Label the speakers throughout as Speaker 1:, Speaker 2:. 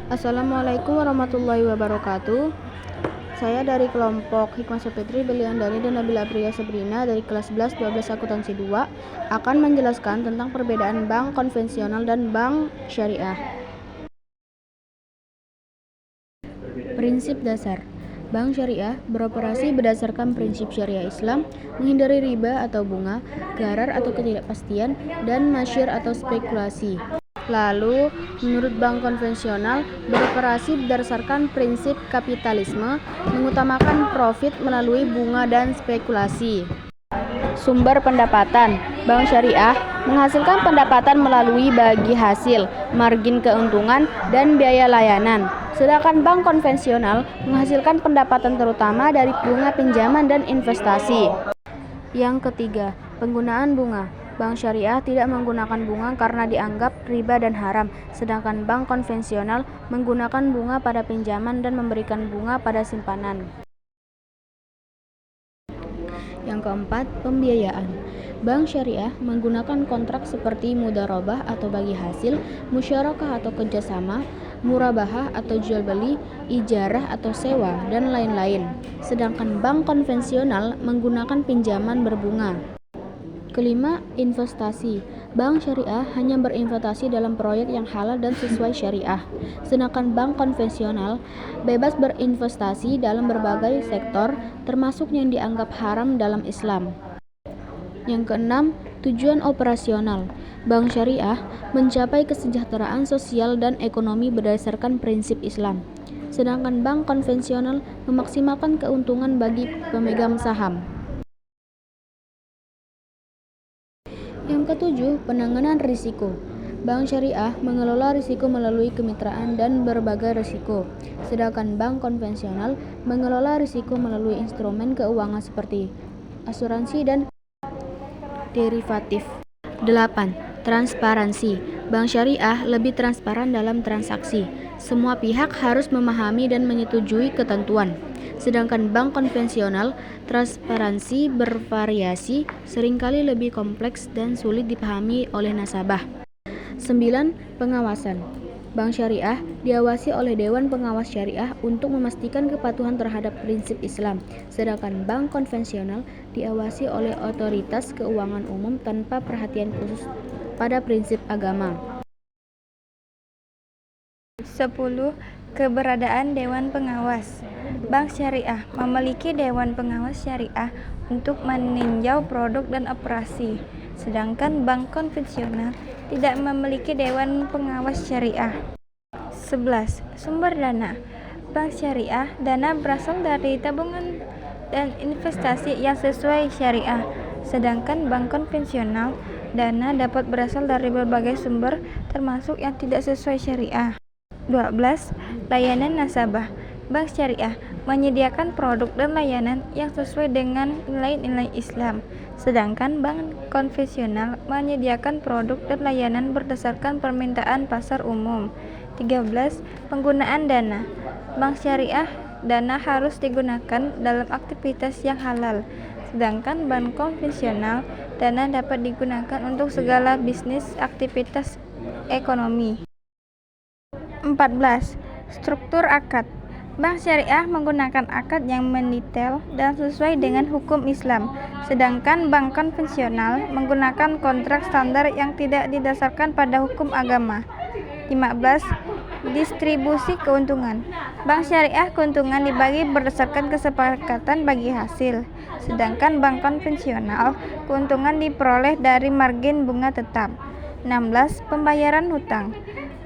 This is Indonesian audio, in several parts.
Speaker 1: Assalamualaikum warahmatullahi wabarakatuh. Saya dari kelompok Hikmah Sapitri Beliandani dan Nabila Priya Sabrina dari kelas 11 12 akuntansi 2 akan menjelaskan tentang perbedaan bank konvensional dan bank syariah. Prinsip dasar. Bank syariah beroperasi berdasarkan prinsip syariah Islam, menghindari riba atau bunga, gharar atau ketidakpastian, dan masyir atau spekulasi. Lalu, menurut bank konvensional, beroperasi berdasarkan prinsip kapitalisme, mengutamakan profit melalui bunga dan spekulasi. Sumber pendapatan. Bank syariah menghasilkan pendapatan melalui bagi hasil, margin keuntungan, dan biaya layanan. Sedangkan bank konvensional menghasilkan pendapatan terutama dari bunga pinjaman dan investasi. Yang ketiga, penggunaan bunga. Bank syariah tidak menggunakan bunga karena dianggap riba dan haram, sedangkan bank konvensional menggunakan bunga pada pinjaman dan memberikan bunga pada simpanan. Yang keempat, pembiayaan. Bank syariah menggunakan kontrak seperti mudharabah atau bagi hasil, musyarakah atau kerjasama, murabahah atau jual beli, ijarah atau sewa, dan lain-lain. Sedangkan bank konvensional menggunakan pinjaman berbunga. Kelima, investasi. Bank syariah hanya berinvestasi dalam proyek yang halal dan sesuai syariah. Sedangkan bank konvensional bebas berinvestasi dalam berbagai sektor, termasuk yang dianggap haram dalam Islam. Yang keenam, tujuan operasional. Bank syariah mencapai kesejahteraan sosial dan ekonomi berdasarkan prinsip Islam. Sedangkan bank konvensional memaksimalkan keuntungan bagi pemegang saham. Yang ketujuh, penanganan risiko. Bank syariah mengelola risiko melalui kemitraan dan berbagai risiko, sedangkan bank konvensional mengelola risiko melalui instrumen keuangan seperti asuransi dan derivatif. 8. Transparansi. Bank syariah lebih transparan dalam transaksi. Semua pihak harus memahami dan menyetujui ketentuan. Sedangkan bank konvensional, transparansi bervariasi, seringkali lebih kompleks dan sulit dipahami oleh nasabah. 9. Pengawasan. Bank syariah diawasi oleh Dewan Pengawas Syariah untuk memastikan kepatuhan terhadap prinsip Islam, sedangkan bank konvensional diawasi oleh otoritas keuangan umum tanpa perhatian khusus pada prinsip agama.
Speaker 2: 10. Keberadaan Dewan Pengawas. Bank syariah memiliki Dewan Pengawas Syariah untuk meninjau produk dan operasi, sedangkan bank konvensional tidak memiliki Dewan Pengawas Syariah. 11. Sumber dana. Bank syariah, dana berasal dari tabungan dan investasi yang sesuai syariah, sedangkan bank konvensional, dana dapat berasal dari berbagai sumber termasuk yang tidak sesuai syariah. 12. Layanan nasabah. Bank syariah menyediakan produk dan layanan yang sesuai dengan nilai-nilai Islam, sedangkan bank konvensional menyediakan produk dan layanan berdasarkan permintaan pasar umum. 13. Penggunaan dana. Bank syariah, dana harus digunakan dalam aktivitas yang halal, sedangkan bank konvensional, dana dapat digunakan untuk segala bisnis aktivitas ekonomi. 14. Struktur akad. Bank syariah menggunakan akad yang mendetail dan sesuai dengan hukum Islam, sedangkan bank konvensional menggunakan kontrak standar yang tidak didasarkan pada hukum agama. 15. Distribusi keuntungan. Bank syariah keuntungan dibagi berdasarkan kesepakatan bagi hasil, sedangkan bank konvensional keuntungan diperoleh dari margin bunga tetap. 16. Pembayaran hutang.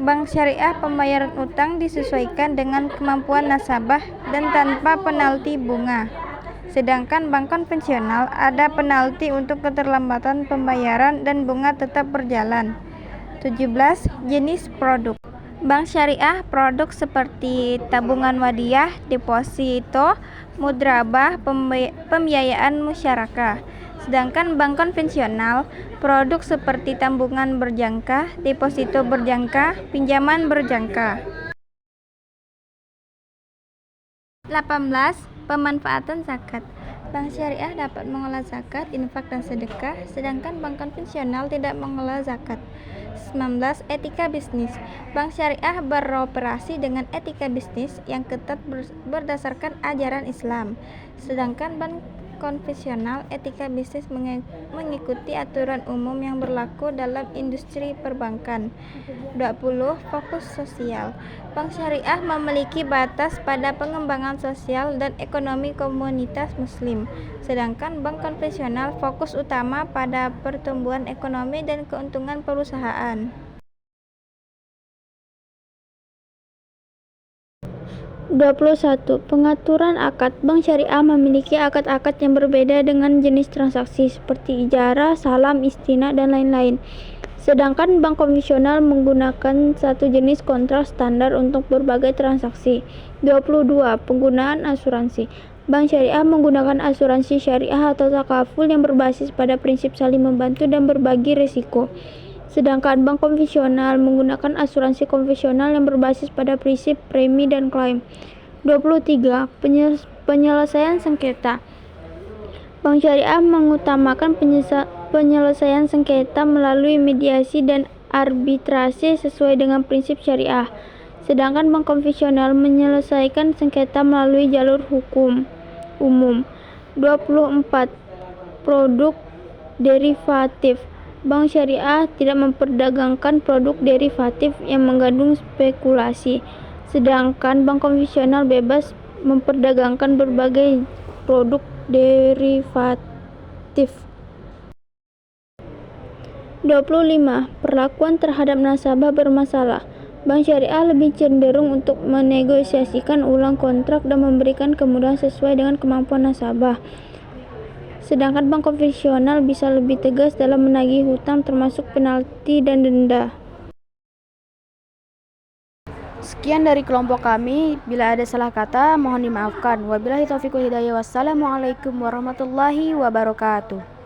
Speaker 2: Bank syariah pembayaran utang disesuaikan dengan kemampuan nasabah dan tanpa penalti bunga. Sedangkan bank konvensional ada penalti untuk keterlambatan pembayaran dan bunga tetap berjalan. 17. Jenis produk. Bank syariah produk seperti tabungan wadiyah, deposito, mudharabah, pembiayaan musyarakah. Sedangkan bank konvensional produk seperti tabungan berjangka, deposito berjangka, pinjaman berjangka. 18. Pemanfaatan zakat. Bank syariah dapat mengolah zakat, infak dan sedekah, sedangkan bank konvensional tidak mengolah zakat. 19. Etika bisnis. Bank syariah beroperasi dengan etika bisnis yang ketat berdasarkan ajaran Islam. Sedangkan bank konvensional etika bisnis mengikuti aturan umum yang berlaku dalam industri perbankan. 20. Fokus sosial. Bank syariah memiliki batas pada pengembangan sosial dan ekonomi komunitas muslim. Sedangkan bank konvensional fokus utama pada pertumbuhan ekonomi dan keuntungan perusahaan.
Speaker 1: 21. Pengaturan akad. Bank syariah memiliki akad-akad yang berbeda dengan jenis transaksi seperti ijarah, salam, istina, dan lain-lain. Sedangkan bank konvensional menggunakan satu jenis kontrak standar untuk berbagai transaksi. 22. Penggunaan asuransi. Bank syariah menggunakan asuransi syariah atau takaful yang berbasis pada prinsip saling membantu dan berbagi risiko. Sedangkan bank konvensional menggunakan asuransi konvensional yang berbasis pada prinsip premi dan klaim. 23. Penyelesaian sengketa. Bank syariah mengutamakan penyelesaian sengketa melalui mediasi dan arbitrase sesuai dengan prinsip syariah. Sedangkan bank konvensional menyelesaikan sengketa melalui jalur hukum umum. 24. Produk derivatif. Bank syariah tidak memperdagangkan produk derivatif yang mengandung spekulasi, sedangkan bank konvensional bebas memperdagangkan berbagai produk derivatif. 25. Perlakuan terhadap nasabah bermasalah. Bank syariah lebih cenderung untuk menegosiasikan ulang kontrak dan memberikan kemudahan sesuai dengan kemampuan nasabah. Sedangkan bank konvensional bisa lebih tegas dalam menagih hutang termasuk penalti dan denda. Sekian dari kelompok kami. Bila ada salah kata, mohon dimaafkan. Wabillahi taufiq wal hidayah. Wassalamualaikum warahmatullahi wabarakatuh.